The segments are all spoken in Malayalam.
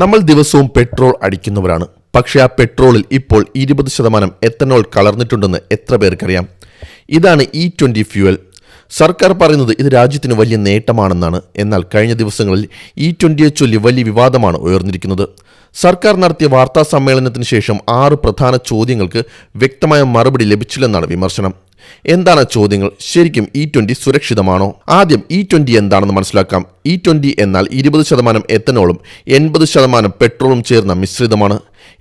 നമ്മൾ ദിവസവും പെട്രോൾ അടിക്കുന്നവരാണ്. പക്ഷേ ആ പെട്രോളിൽ ഇപ്പോൾ 20% എത്തനോൾ കലർന്നിട്ടുണ്ടെന്ന് എത്ര പേർക്കറിയാം? ഇതാണ് E20 ഫ്യൂവൽ. സർക്കാർ പറയുന്നത് ഇത് രാജ്യത്തിന് വലിയ നേട്ടമാണെന്നാണ്. എന്നാൽ കഴിഞ്ഞ ദിവസങ്ങളിൽ E20യെ ചൊല്ലി വലിയ വിവാദമാണ് ഉയർന്നിരിക്കുന്നത്. സർക്കാർ നടത്തിയ വാർത്താ സമ്മേളനത്തിന് ശേഷം 6 പ്രധാന ചോദ്യങ്ങൾക്ക് വ്യക്തമായ മറുപടി ലഭിച്ചില്ലെന്നാണ് വിമർശനം. എന്താണ് ചോദ്യങ്ങൾ? ശരിക്കും E20 സുരക്ഷിതമാണോ? ആദ്യം E20 എന്താണെന്ന് മനസ്സിലാക്കാം. E20 എന്നാൽ 20% എത്തനോളും 80% പെട്രോളും ചേർന്ന മിശ്രിതമാണ്.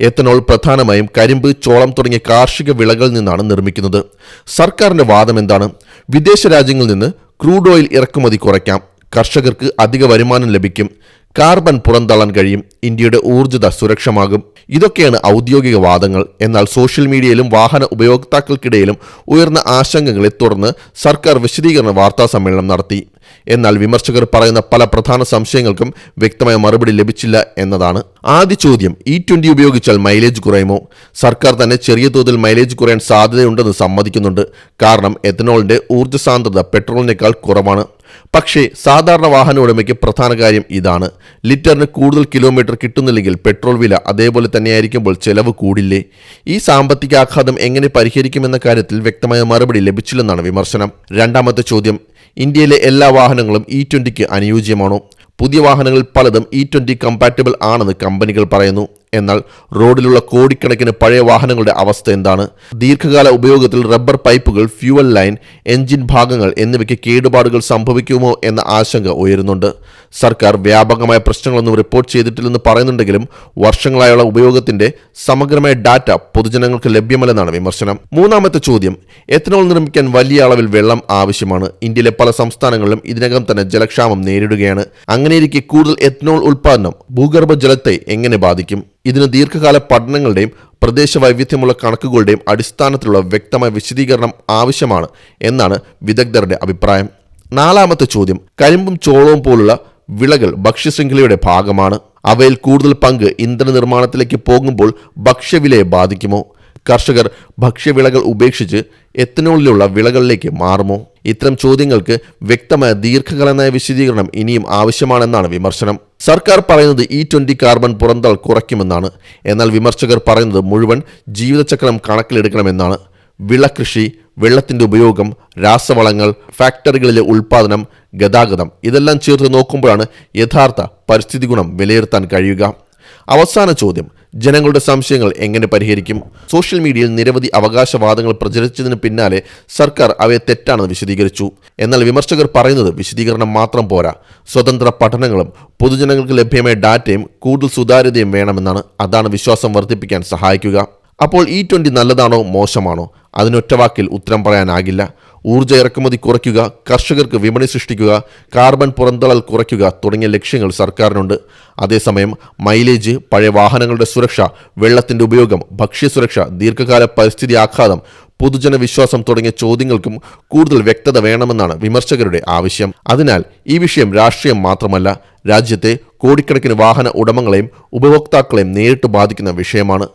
എത്തനോൾ പ്രധാനമായും കരിമ്പ്, ചോളം തുടങ്ങിയ കാർഷിക വിളകളിൽ നിന്നാണ് നിർമ്മിക്കുന്നത്. സർക്കാരിന്റെ വാദം എന്താണ്? വിദേശ രാജ്യങ്ങളിൽ നിന്ന് ക്രൂഡ് ഓയിൽ ഇറക്കുമതി കുറയ്ക്കാം, കർഷകർക്ക് അധിക വരുമാനം ലഭിക്കും, കാർബൺ പുറന്തള്ളാൻ കഴിയും, ഇന്ത്യയുടെ ഊർജ്ജിത സുരക്ഷമാകും. ഇതൊക്കെയാണ് ഔദ്യോഗിക വാദങ്ങൾ. എന്നാൽ സോഷ്യൽ മീഡിയയിലും വാഹന ഉപയോക്താക്കൾക്കിടയിലും ഉയർന്ന ആശങ്കകളെ തുടർന്ന് സർക്കാർ വിശദീകരണ വാർത്താ സമ്മേളനം നടത്തി. എന്നാൽ വിമർശകർ പറയുന്ന പല പ്രധാന സംശയങ്ങൾക്കും വ്യക്തമായ മറുപടി ലഭിച്ചില്ല എന്നതാണ്. ആദ്യ ചോദ്യം, E20 ഉപയോഗിച്ചാൽ മൈലേജ് കുറയുമോ? സർക്കാർ തന്നെ ചെറിയ തോതിൽ മൈലേജ് കുറയാൻ സാധ്യതയുണ്ടെന്ന് സമ്മതിക്കുന്നുണ്ട്. കാരണം എത്തനോളിന്റെ ഊർജ്ജ സാന്ദ്രത പെട്രോളിനേക്കാൾ കുറവാണ്. പക്ഷേ സാധാരണ വാഹന ഉടമയ്ക്ക് പ്രധാന കാര്യം ഇതാണ്: ലിറ്ററിന് കൂടുതൽ കിലോമീറ്റർ കിട്ടുന്നില്ലെങ്കിൽ പെട്രോൾ വില അതേപോലെ തന്നെയായിരിക്കുമ്പോൾ ചെലവ് കൂടില്ലേ? ഈ സാമ്പത്തിക ആഘാതം എങ്ങനെ പരിഹരിക്കുമെന്ന കാര്യത്തിൽ വ്യക്തമായ മറുപടി ലഭിച്ചില്ലെന്നാണ് വിമർശനം. രണ്ടാമത്തെ ചോദ്യം, ഇന്ത്യയിലെ എല്ലാ വാഹനങ്ങളും E20ക്ക് അനുയോജ്യമാണോ? പുതിയ വാഹനങ്ങളിൽ പലതും E20 കമ്പാറ്റബിൾ ആണെന്ന് കമ്പനികൾ പറയുന്നു. എന്നാൽ റോഡിലുള്ള കോടിക്കണക്കിന് പഴയ വാഹനങ്ങളുടെ അവസ്ഥ എന്താണ്? ദീർഘകാല ഉപയോഗത്തിൽ റബ്ബർ പൈപ്പുകൾ, ഫ്യൂവൽ ലൈൻ, എഞ്ചിൻ ഭാഗങ്ങൾ എന്നിവയ്ക്ക് കേടുപാടുകൾ സംഭവിക്കുമോ എന്ന ആശങ്ക ഉയരുന്നുണ്ട്. സർക്കാർ വ്യാപകമായ പ്രശ്നങ്ങളൊന്നും റിപ്പോർട്ട് ചെയ്തിട്ടില്ലെന്ന് പറയുന്നുണ്ടെങ്കിലും വർഷങ്ങളായുള്ള ഉപയോഗത്തിന്റെ സമഗ്രമായ ഡാറ്റ പൊതുജനങ്ങൾക്ക് ലഭ്യമല്ലെന്നാണ് വിമർശനം. മൂന്നാമത്തെ ചോദ്യം, എത്തനോൾ നിർമ്മിക്കാൻ വലിയ അളവിൽ വെള്ളം ആവശ്യമാണ്. ഇന്ത്യയിലെ പല സംസ്ഥാനങ്ങളിലും ഇതിനകം തന്നെ ജലക്ഷാമം നേരിടുകയാണ്. അങ്ങനെയിരിക്കെ കൂടുതൽ എത്തനോൾ ഉൽപ്പാദനം ഭൂഗർഭ ജലത്തെ എങ്ങനെ ബാധിക്കും? ഇതിന് ദീർഘകാല പഠനങ്ങളുടെയും പ്രദേശ വൈവിധ്യമുള്ള കണക്കുകളുടെയും അടിസ്ഥാനത്തിലുള്ള വ്യക്തമായ വിശദീകരണം ആവശ്യമാണ് എന്നാണ് വിദഗ്ധരുടെ അഭിപ്രായം. നാലാമത്തെ ചോദ്യം, കരിമ്പും ചോളവും പോലുള്ള വിളകൾ ഭക്ഷ്യശൃംഖലയുടെ ഭാഗമാണ്. അവയിൽ കൂടുതൽ പങ്ക് ഇന്ധന നിർമ്മാണത്തിലേക്ക് പോകുമ്പോൾ ഭക്ഷ്യവിലയെ ബാധിക്കുമോ? കർഷകർ ഭക്ഷ്യവിളകൾ ഉപേക്ഷിച്ച് എത്തനോളിലുള്ള വിളകളിലേക്ക് മാറുമോ? ഇത്തരം ചോദ്യങ്ങൾക്ക് വ്യക്തമായ ദീർഘകാലമായ വിശദീകരണം ഇനിയും ആവശ്യമാണെന്നാണ് വിമർശനം. സർക്കാർ പറയുന്നത് E20 കാർബൺ പുറന്തള്ളൽ കുറയ്ക്കുമെന്നാണ്. എന്നാൽ വിമർശകർ പറയുന്നത് മുഴുവൻ ജീവിതചക്രം കണക്കിലെടുക്കണമെന്നാണ്. വിളകൃഷി, വെള്ളത്തിന്റെ ഉപയോഗം, രാസവളങ്ങൾ, ഫാക്ടറികളിലെ ഉൽപ്പാദനം, ഗതാഗതം ഇതെല്ലാം ചേർത്ത് നോക്കുമ്പോഴാണ് യഥാർത്ഥ പരിസ്ഥിതി ഗുണം വിലയിരുത്താൻ കഴിയുക. അവസാന ചോദ്യം, ജനങ്ങളുടെ സംശയങ്ങൾ എങ്ങനെ പരിഹരിക്കും? സോഷ്യൽ മീഡിയയിൽ നിരവധി അവകാശവാദങ്ങൾ പ്രചരിച്ചതിന് പിന്നാലെ സർക്കാർ അവയെ തെറ്റാണെന്ന് വിശദീകരിച്ചു. എന്നാൽ വിമർശകർ പറയുന്നത് വിശദീകരണം മാത്രം പോരാ, സ്വതന്ത്ര പഠനങ്ങളും പൊതുജനങ്ങൾക്ക് ലഭ്യമായ ഡാറ്റയും കൂടുതൽ സുതാര്യതയും വേണമെന്നാണ്. അതാണ് വിശ്വാസം വർദ്ധിപ്പിക്കാൻ സഹായിക്കുക. അപ്പോൾ E20 നല്ലതാണോ മോശമാണോ? അതിനൊറ്റവാക്കിൽ ഉത്തരം പറയാനാകില്ല. ഊർജ്ജ ഇറക്കുമതി കുറയ്ക്കുക, കർഷകർക്ക് വിപണി സൃഷ്ടിക്കുക, കാർബൺ പുറന്തള്ളൽ കുറയ്ക്കുക തുടങ്ങിയ ലക്ഷ്യങ്ങൾ സർക്കാരിനുണ്ട്. അതേസമയം മൈലേജ്, പഴയ വാഹനങ്ങളുടെ സുരക്ഷ, വെള്ളത്തിന്റെ ഉപയോഗം, ഭക്ഷ്യസുരക്ഷ, ദീർഘകാല പരിസ്ഥിതി ആഘാതം, പൊതുജന വിശ്വാസം തുടങ്ങിയ ചോദ്യങ്ങൾക്കും കൂടുതൽ വ്യക്തത വേണമെന്നാണ് വിമർശകരുടെ ആവശ്യം. അതിനാൽ ഈ വിഷയം രാഷ്ട്രീയം മാത്രമല്ല, രാജ്യത്തെ കോടിക്കണക്കിന് വാഹന ഉടമകളെയും ഉപഭോക്താക്കളെയും നേരിട്ട് ബാധിക്കുന്ന വിഷയമാണ്.